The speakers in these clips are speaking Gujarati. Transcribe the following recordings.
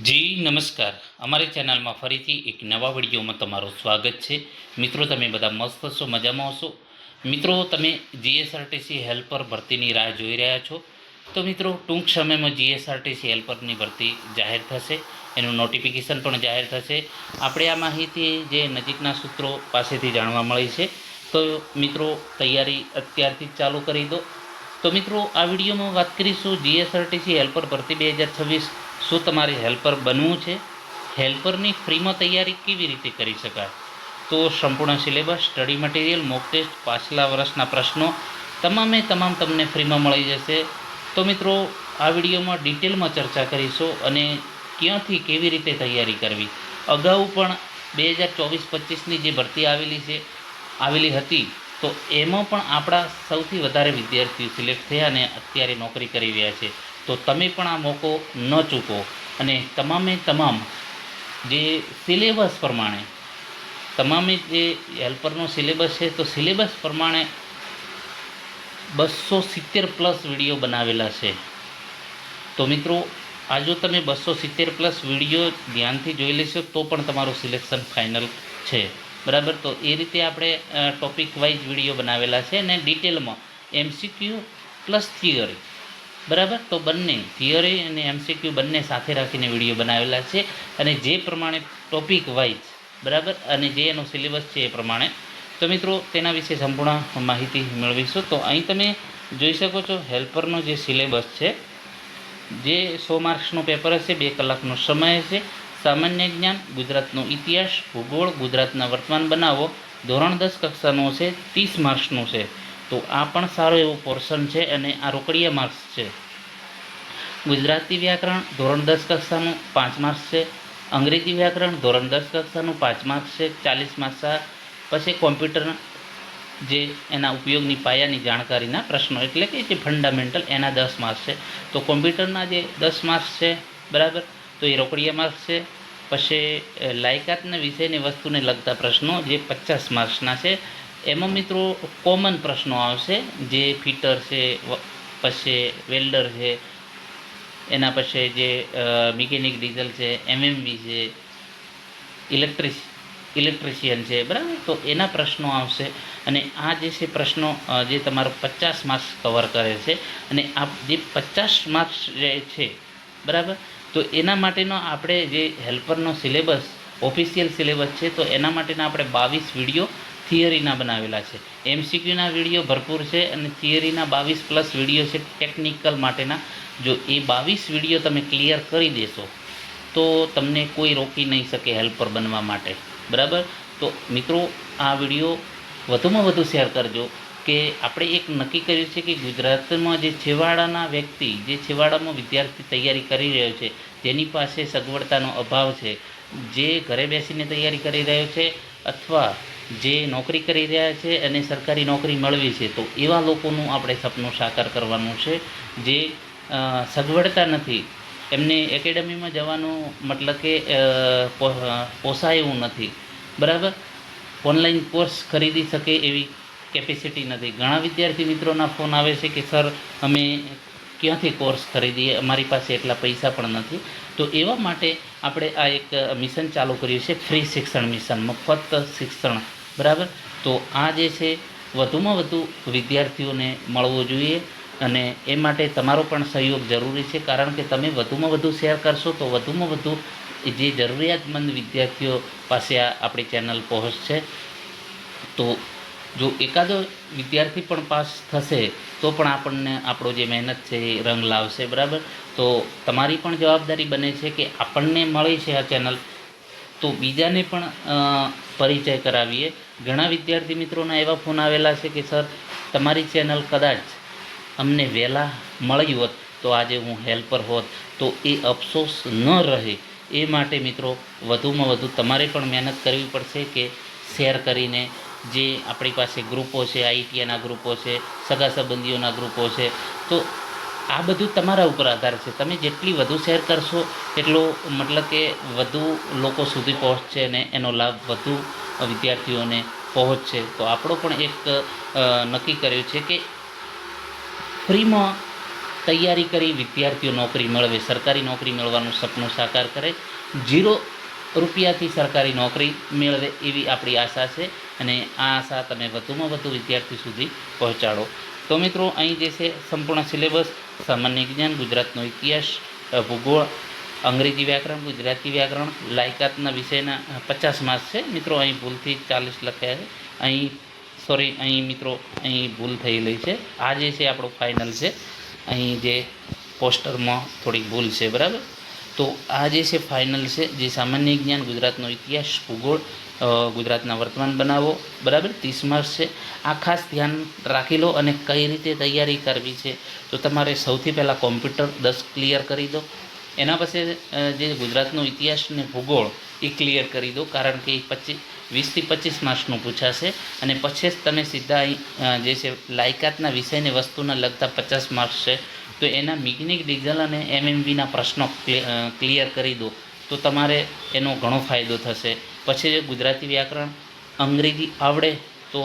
જી નમસ્કાર, અમારી ચેનલમાં ફરીથી એક નવા વિડીયોમાં તમારું સ્વાગત છે. મિત્રો, તમે બધા મસ્ત હશો, મજામાં હશો. મિત્રો, તમે જીએસઆરટીસી હેલ્પર ભરતીની રાહ જોઈ રહ્યા છો. તો મિત્રો, ટૂંક સમયમાં જીએસઆરટીસી હેલ્પરની ભરતી જાહેર થશે, એનું નોટિફિકેશન પણ જાહેર થશે. આપણે આ માહિતી જે નજીકના સૂત્રો પાસેથી જાણવા મળી છે. તો મિત્રો, તૈયારી અત્યારથી જ ચાલુ કરી દો. તો મિત્રો, આ વિડીયોમાં વાત કરીશું જીએસઆરટીસી હેલ્પર ભરતી 2026. શું તમારે હેલ્પર બનવું છે? હેલ્પરની ફ્રીમાં તૈયારી કેવી રીતે કરી શકાય? તો સંપૂર્ણ syllabus, study material, mock test, પાછલા વર્ષના પ્રશ્નો તમામ તમને ફ્રીમાં મળી જશે. તો મિત્રો, આ વિડીયોમાં ડિટેલમાં ચર્ચા કરીશું અને ક્યાંથી કેવી રીતે તૈયારી કરવી. અગાઉ પણ 2024-25ની જે ભરતી આવેલી હતી, તો એમાં પણ આપણા સૌથી વધારે વિદ્યાર્થીઓ સિલેક્ટ થયા અને અત્યારે નોકરી કરી રહ્યા છે. તો તમે પણ આ મોકો ન ચૂકો અને તમામ જે સિલેબસ પ્રમાણે જે હેલ્પરનો સિલેબસ છે, તો સિલેબસ પ્રમાણે 270+ વિડીયો બનાવેલા છે. તો મિત્રો, આ જો તમે 270+ વિડીયો ધ્યાનથી જોઈ લેશો તો પણ તમારું સિલેક્શન ફાઇનલ છે. બરાબર, તો એ રીતે આપણે ટોપિક વાઇઝ વિડીયો બનાવેલા છે અને ડિટેલમાં MCQ પ્લસ થિયરી. બરાબર, તો બંને થિયરી અને MCQ બંને સાથે રાખીને વિડીયો બનાવેલા છે અને જે પ્રમાણે ટોપિક વાઇઝ, બરાબર, અને જે એનો સિલેબસ છે એ પ્રમાણે. તો મિત્રો, તેના વિશે સંપૂર્ણ માહિતી મેળવીશું. તો અહીં તમે જોઈ શકો છો હેલ્પરનો જે સિલેબસ છે, જે 100 માર્ક્સનું પેપર હશે, 2 કલાકનો સમય હશે. સામાન્ય જ્ઞાન, ગુજરાતનો ઇતિહાસ, ભૂગોળ, ગુજરાતના વર્તમાન બનાવો, ધોરણ 10 કક્ષાનો છે, 30 માર્ક્સનું છે. તો આ પણ સારો એવો પોર્શન છે અને આ રોકડિયા માર્ક્સ છે. ગુજરાતી વ્યાકરણ ધોરણ 10 કક્ષાનું 5 માર્ક્સ છે. અંગ્રેજી વ્યાકરણ ધોરણ 10 કક્ષાનું 5 માર્ક્સ છે, 40 માર્ક્સ. પછી કોમ્પ્યુટર જે એના ઉપયોગની પાયાની જાણકારીના પ્રશ્નો, એટલે કે જે ફંડામેન્ટલ, એના 10 માર્ક્સ છે. તો કોમ્પ્યુટરના જે 10 માર્ક્સ છે, બરાબર, તો એ રોકડિયા માર્ક્સ છે. પછી લાયકાતના વિષયની વસ્તુને લગતા પ્રશ્નો જે 50 માર્ક્સના છે. એમાં મિત્રો કોમન પ્રશ્નો આવશે, જે ફિટર છે, પછી વેલ્ડર છે, એના પછી જે મિકેનિક ડીઝલ છે, MMV છે, ઇલેક્ટ્રિશિયન છે, બરાબર, તો એના પ્રશ્નો આવશે. અને આ જે છે પ્રશ્નો જે તમારો 50 માર્ક્સ કવર કરે છે. અને આ જે 50 માર્ક્સ જે છે, બરાબર, તો એના માટેનો આપણે જે હેલ્પરનો સિલેબસ ઓફિશિયલ સિલેબસ છે, તો એના માટેના આપણે 22 વિડીયો થિયરીના બનાવેલા છે. MCQના વિડીયો ભરપૂર છે અને થિયરીના 22+ વિડીયો છે ટેકનિકલ માટેના. જો એ 22 વિડીયો તમે ક્લિયર કરી દેશો તો તમને કોઈ રોકી નહીં શકે હેલ્પર બનવા માટે. બરાબર, તો મિત્રો, આ વિડીયો વધુમાં વધુ શેર કરજો. કે આપણે એક નક્કી કર્યું છે કે ગુજરાતમાં જે છેવાડાના વ્યક્તિ, જે છેવાડામાં વિદ્યાર્થી તૈયારી કરી રહ્યો છે, જેની પાસે સગવડતાનો અભાવ છે, જે ઘરે બેસીને તૈયારી કરી રહ્યો છે અથવા જે નોકરી કરી રહ્યા છે અને સરકારી નોકરી મળવી છે, તો એવા લોકોનું આપણે સપનું સાકાર કરવાનું છે. જે સગવડતા નથી, એમને એકેડમીમાં જવાનું મતલબ કે પોસાય એવું નથી, બરાબર, ઓનલાઈન કોર્સ ખરીદી શકે એવી કેપેસિટી નથી. ઘણા વિદ્યાર્થી મિત્રોના ફોન આવે છે કે સર, અમે ક્યાંથી કોર્સ ખરીદીએ, અમારી પાસે એટલા પૈસા પણ નથી. તો એવા માટે આપણે આ એક મિશન ચાલુ કર્યું છે, ફ્રી શિક્ષણ મિશન, મફત શિક્ષણ. બરાબર, તો આ જે છે વધુમાં વધુ વિદ્યાર્થીઓને મળવો જોઈએ અને એ માટે તમારો પણ સહયોગ જરૂરી છે. કારણ કે તમે વધુમાં વધુ શેર કરશો તો વધુમાં વધુ જે જરૂરિયાતમંદ વિદ્યાર્થીઓ પાસે આપણી ચેનલ પહોંચશે. તો જો એકાદો વિદ્યાર્થી પણ પાસ થશે તો પણ આપણને આપણો જે મહેનત છે એ રંગ લાવશે. બરાબર, તો તમારી પણ જવાબદારી બને છે કે આપણને મળી છે આ ચેનલ, તો બીજાને પણ પરિચય કરાવીએ. ઘણા વિદ્યાર્થી મિત્રોના એવા ફોન આવેલા છે કે સર, તમારી ચેનલ કદાચ અમને વહેલા મળી હોત તો આજે હું હેલ્પર હોત. તો એ અફસોસ ન રહે એ માટે મિત્રો, વધુમાં વધુ તમારે પણ મહેનત કરવી પડશે કે શેર કરીને જે આપણી પાસે ગ્રુપો છે, ITIના ગ્રુપો છે, સગા સંબંધીઓના ગ્રુપો છે, તો આ બધું તમારા ઉપર આધાર છે. તમે જેટલી વધુ શેર કરશો એટલો મતલબ કે વધુ લોકો સુધી પહોંચશે અને એનો લાભ વધુ વિદ્યાર્થીઓને પહોંચશે. તો આપણો પણ એક નક્કી કર્યું છે કે ફ્રીમાં તૈયારી કરી વિદ્યાર્થીઓ નોકરી મેળવે, સરકારી નોકરી મેળવવાનું સપનું સાકાર કરે, 0 રૂપિયાથી સરકારી નોકરી મેળવે એવી આપણી આશા છે. અને આ આશા તમે વધુમાં વધુ વિદ્યાર્થી સુધી પહોંચાડો. તો મિત્રો, અહીં જે છે સંપૂર્ણ સિલેબસ સામાન્ય જ્ઞાન, ગુજરાતનો ઇતિહાસ, ભૂગોળ, અંગ્રેજી વ્યાકરણ, ગુજરાતી વ્યાકરણ, લાયકાતના વિષયના 50 માર્ક્સ છે. મિત્રો, અહીં ભૂલથી 40 લખ્યા છે. અહીં મિત્રો અહીં ભૂલ થયેલી છે. આ જે છે આપણું ફાઇનલ છે. અહીં જે પોસ્ટરમાં થોડીક ભૂલ છે, બરાબર. તો આ જે છે ફાઇનલ છે, જે સામાન્ય જ્ઞાન, ગુજરાતનો ઇતિહાસ, ભૂગોળ, ગુજરાતના વર્તમાન બનાવો, બરાબર, 30 માર્ક્સ છે. આ ખાસ ધ્યાન રાખી લો. અને કઈ રીતે તૈયારી કરવી છે, તો તમારે સૌથી પહેલાં કોમ્પ્યુટર 10 ક્લિયર કરી દો. એના પછી જે ગુજરાતનો ઇતિહાસ ને ભૂગોળ એ ક્લિયર કરી દો, કારણ કે 20થી 25 માર્ક્સનું પૂછાશે. અને પછી જ તમે સીધા અહીં જે છે લાયકાતના વિષયને વસ્તુના લગતા 50 માર્ક્સ છે, તો એના મિકેનિક, ડીઝલ અને એમએમવીના પ્રશ્નો ક્લિયર કરી દો, તો તમારે એનો ઘણો ફાયદો થશે. પછી ગુજરાતી વ્યાકરણ, અંગ્રેજી આવડે તો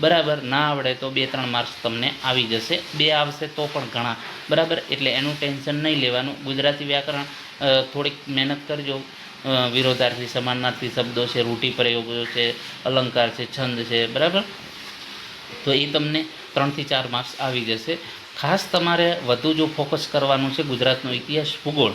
બરાબર, ના આવડે તો 2-3 માર્ક્સ તમને આવી જશે. 2 આવશે તો પણ ઘણા, બરાબર. એટલે એનું ટેન્શન નહીં લેવાનું. ગુજરાતી વ્યાકરણ થોડીક મહેનત કરજો. વિરોધાર્થી, સમાનાર્થી શબ્દો છે, રૂઢિપ્રયોગો છે, અલંકાર છે, છંદ છે, બરાબર. તો એ તમને 3થી 4 માર્ક્સ આવી જશે. ખાસ તમારે વધુ જો ફોકસ કરવાનું છે ગુજરાતનો ઇતિહાસ, ભૂગોળ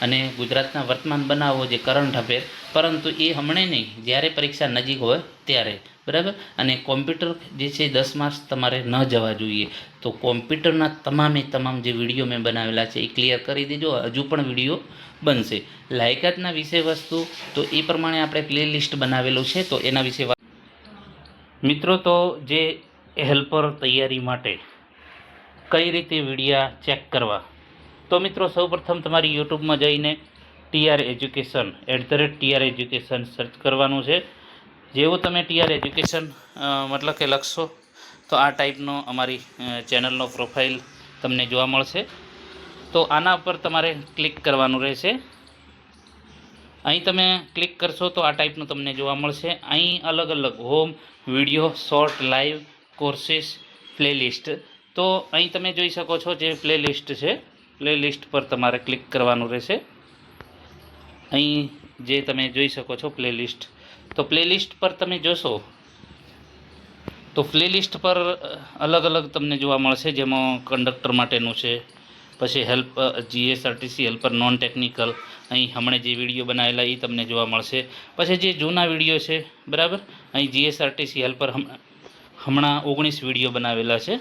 અને ગુજરાતના વર્તમાન બનાવો, જે કરંટ અફેર, પરંતુ એ હમણાં નહીં, જ્યારે પરીક્ષા નજીક હોય ત્યારે, બરાબર. અને કોમ્પ્યુટર જે છે 10 માર્ક્સ તમારે ન જવા જોઈએ. તો કોમ્પ્યુટરના તમામ જે વિડીયો મેં બનાવેલા છે એ ક્લિયર કરી દેજો. હજુ પણ વિડીયો બનશે. લાયકાતના વિષય વસ્તુ તો એ પ્રમાણે આપણે પ્લેલિસ્ટ બનાવેલું છે, તો એના વિશે મિત્રો, તો જે હેલ્પર તૈયારી માટે કઈ રીતે વિડીયા ચેક કરવા, તો મિત્રો સૌપ્રથમ તમારી યુટ્યુબમાં જઈને TR education @TR education search કરવાનું છે. જેવું તમે TR એજ્યુકેશન મતલબ કે લખશો, તો આ ટાઈપનો અમારી ચેનલનો પ્રોફાઇલ તમને જોવા મળશે. તો આના ઉપર તમારે ક્લિક કરવાનું રહેશે. અહીં તમે ક્લિક કરશો તો આ ટાઈપનું તમને જોવા મળશે. અહીં અલગ અલગ home, video, short, live, courses, playlist. તો અહીં તમે જોઈ શકો છો જે પ્લેલિસ્ટ છે, પ્લેલિસ્ટ પર તમારે ક્લિક કરવાનું રહેશે. અહીં જે તમે જોઈ શકો છો પ્લેલિસ્ટ, તો પ્લેલિસ્ટ પર તમે જોશો તો પ્લેલિસ્ટ પર અલગ અલગ તમને જોવા મળશે. જેમાં કંડક્ટર માટેનું છે, પછી GSRTC હેલ્પર નોન ટેકનિકલ, અહીં હમણાં જે વિડીયો બનાવેલા એ તમને જોવા મળશે. પછી જે જૂના વિડીયો છે, બરાબર, અહીં GSRTC હેલ્પર હમણાં 19 વિડીયો બનાવેલા છે.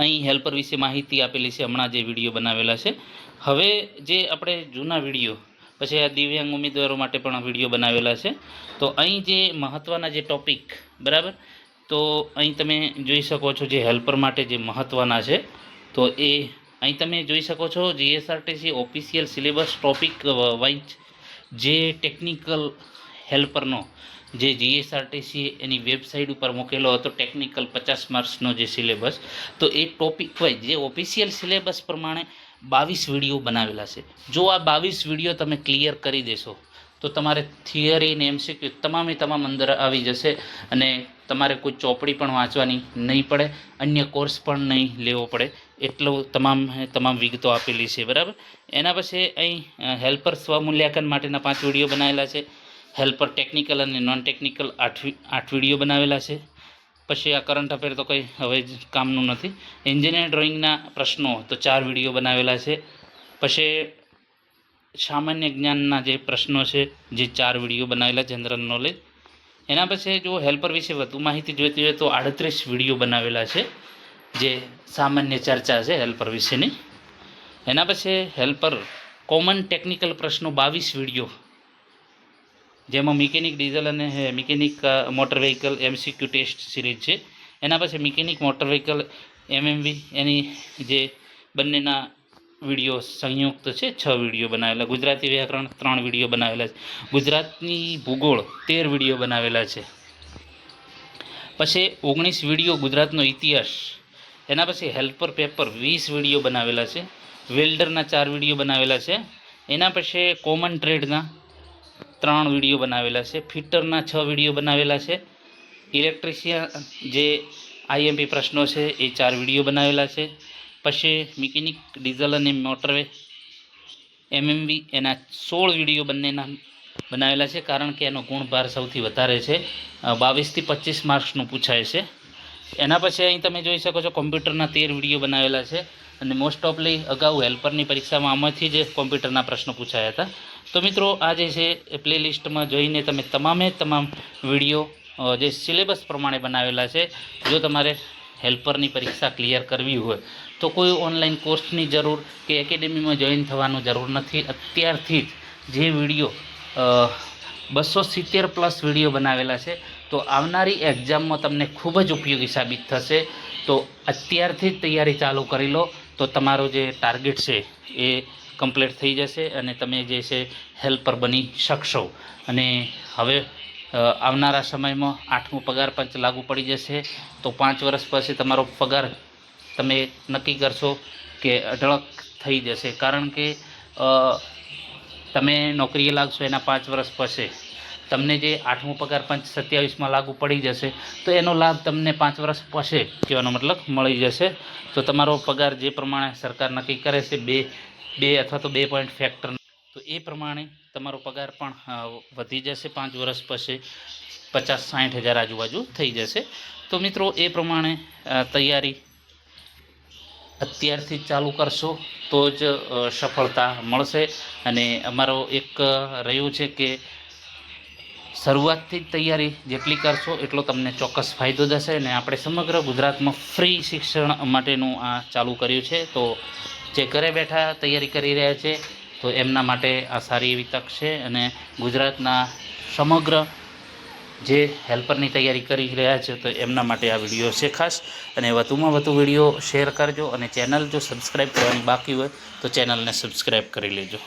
અહીં હેલ્પર વિશે માહિતી આપેલી છે, હમણાં જે વિડીયો બનાવેલા છે. હવે જે આપણે જૂના વિડીયો, પછી આ દિવ્યાંગ ઉમેદવારો માટે પણ વિડીયો બનાવેલા છે. તો અહીં જે મહત્ત્વના જે ટોપિક, બરાબર, તો અહીં તમે જોઈ શકો છો જે હેલ્પર માટે જે મહત્ત્વના છે, તો એ અહીં તમે જોઈ શકો છો. GSRTC official syllabus topic wise જે ટેકનિકલ હેલ્પરનો જે GSRTC એની વેબસાઇટ ઉપર મૂકેલો હતો, ટેકનિકલ 50 માર્ક્સનો જે સિલેબસ, તો એ ટોપિક વાઇઝ જે ઓફિશિયલ સિલેબસ પ્રમાણે 22 વિડીયો બનાવેલા છે. જો આ 22 વિડીયો તમે ક્લિયર કરી દેશો, તો તમારે થિયરી ને MCQ તમામ અંદર આવી જશે. અને તમારે કોઈ ચોપડી પણ વાંચવાની નહીં પડે, અન્ય કોર્સ પણ નહીં લેવો પડે, એટલું તમામ વિગતો આપેલી છે, બરાબર. એના પછી અહીં હેલ્પર સ્વમૂલ્યાંકન માટેના 5 વિડીયો બનાવેલા છે. હેલ્પર ટેકનિકલ અને નોન ટેકનિકલ 8 વિડીયો બનાવેલા છે. પછી આ કરંટ અફેર તો કંઈ હવે જ કામનું નથી. એન્જિનિયર ડ્રોઈંગના પ્રશ્નો તો 4 વિડીયો બનાવેલા છે. પછી સામાન્ય જ્ઞાનના જે પ્રશ્નો છે, જે 4 વિડીયો બનાવેલા, જનરલ નોલેજ. એના પછી જો હેલ્પર વિશે વધુ માહિતી જોઈતી હોય તો 38 વિડીયો બનાવેલા છે, જે સામાન્ય ચર્ચા છે હેલ્પર વિશેની. એના પછી હેલ્પર કોમન ટેકનિકલ પ્રશ્નો 22 વિડીયો, જેમાં મિકેનિક, ડીઝલ અને mechanic motor vehicle MCQ test series છે. એના પછી મિકેનિક મોટર વ્હીકલ MMV, એની જે બંનેના વિડીયો સંયુક્ત છે, 6 વિડીયો બનાવેલા. ગુજરાતી વ્યાકરણ 3 વિડીયો બનાવેલા છે. ગુજરાતની ભૂગોળ 13 વિડીયો બનાવેલા છે. પછી 19 વિડીયો ગુજરાતનો ઇતિહાસ. એના પછી હેલ્પર પેપર 20 વિડીયો બનાવેલા છે. વેલ્ડરના 4 વિડીયો બનાવેલા છે. એના પછી કોમન ટ્રેડના 3 વિડીયો બનાવેલા છે. ફિટરના 6 વિડીયો બનાવેલા છે. ઇલેક્ટ્રિશિયન જે IMP પ્રશ્નો છે એ 4 વિડીયો બનાવેલા છે. પછી મિકેનિક, ડીઝલ અને મોટરવે, એમએમવી એના 16 વિડીયો બંનેના બનાવેલા છે, કારણ કે એનો ગુણભાર સૌથી વધારે છે. 22 થી 25 માર્ક્સનું પૂછાય છે. એના પછી અહીં તમે જોઈ શકો છો કોમ્પ્યુટરના 13 વિડીયો બનાવેલા છે, અને મોસ્ટ ઓફલી અગાઉ હેલ્પરની પરીક્ષામાં આમાંથી જ કોમ્પ્યુટરના પ્રશ્નો પૂછાયા હતા. તો મિત્રો આ જે છે એ પ્લેલિસ્ટમાં જોઈને તમે તમામ વિડીયો જે સિલેબસ પ્રમાણે બનાવેલા છે. જો તમારે હેલ્પરની પરીક્ષા ક્લિયર કરવી હોય તો કોઈ ઓનલાઈન કોર્સની જરૂર કે એકેડેમીમાં જોઈન થવાનું જરૂર નથી. અત્યારથી જ જે વિડીયો 270 પ્લસ વિડીયો બનાવેલા છે, તો આવનારી એક્ઝામમાં તમને ખૂબ જ ઉપયોગી સાબિત થશે. તો અત્યારથી જ તૈયારી ચાલુ કરી લો, તો તમારો જે ટાર્ગેટ છે એ કમ્પ્લીટ થઈ જશે અને તમે જે છે હેલ્પર બની શકશો. અને હવે આવનારા સમયમાં 8મું પગાર પંચ લાગુ પડી જશે, તો 5 વર્ષ પછી તમારો પગાર તમે નક્કી કરશો કે અઢળક થઈ જશે, કારણ કે તમે નોકરીએ લાગશો એના 5 વર્ષ પછી તમને જે 8મું પગાર પંચ 27માં લાગુ પડી જશે, તો એનો લાભ તમને 5 વર્ષ પછી કહેવાનો મતલબ મળી જશે. તો તમારો પગાર જે પ્રમાણે સરકાર નક્કી કરે છે 2 અથવા તો 2 પોઈન્ટ ફેક્ટર, તો એ પ્રમાણે તમારો પગાર પણ વધી જશે. 5 વર્ષ પછી 50-60 હજાર આજુબાજુ થઈ જશે. તો મિત્રો એ પ્રમાણે તૈયારી અત્યારથી જ ચાલુ કરશો તો જ સફળતા મળશે. અને અમારો એક રહ્યું છે કે શરૂઆતથી જ તૈયારી જેટલી કરશો એટલો તમને ચોક્કસ ફાયદો થશે. અને આપણે સમગ્ર ગુજરાતમાં ફ્રી શિક્ષણ માટેનું આ ચાલુ કર્યું છે. તો જે ઘરે બેઠા તૈયારી કરી રહ્યા છે તો એમના માટે આ સારી એવી તક છે. અને ગુજરાતના સમગ્ર જે હેલ્પરની તૈયારી કરી રહ્યા છે તો એમના માટે આ વિડીયો છે ખાસ. અને વધુમાં વધુ વિડીયો શેર કરજો, અને ચેનલ જો સબસ્ક્રાઈબ કરવાની બાકી હોય તો ચેનલને સબસ્ક્રાઈબ કરી લેજો.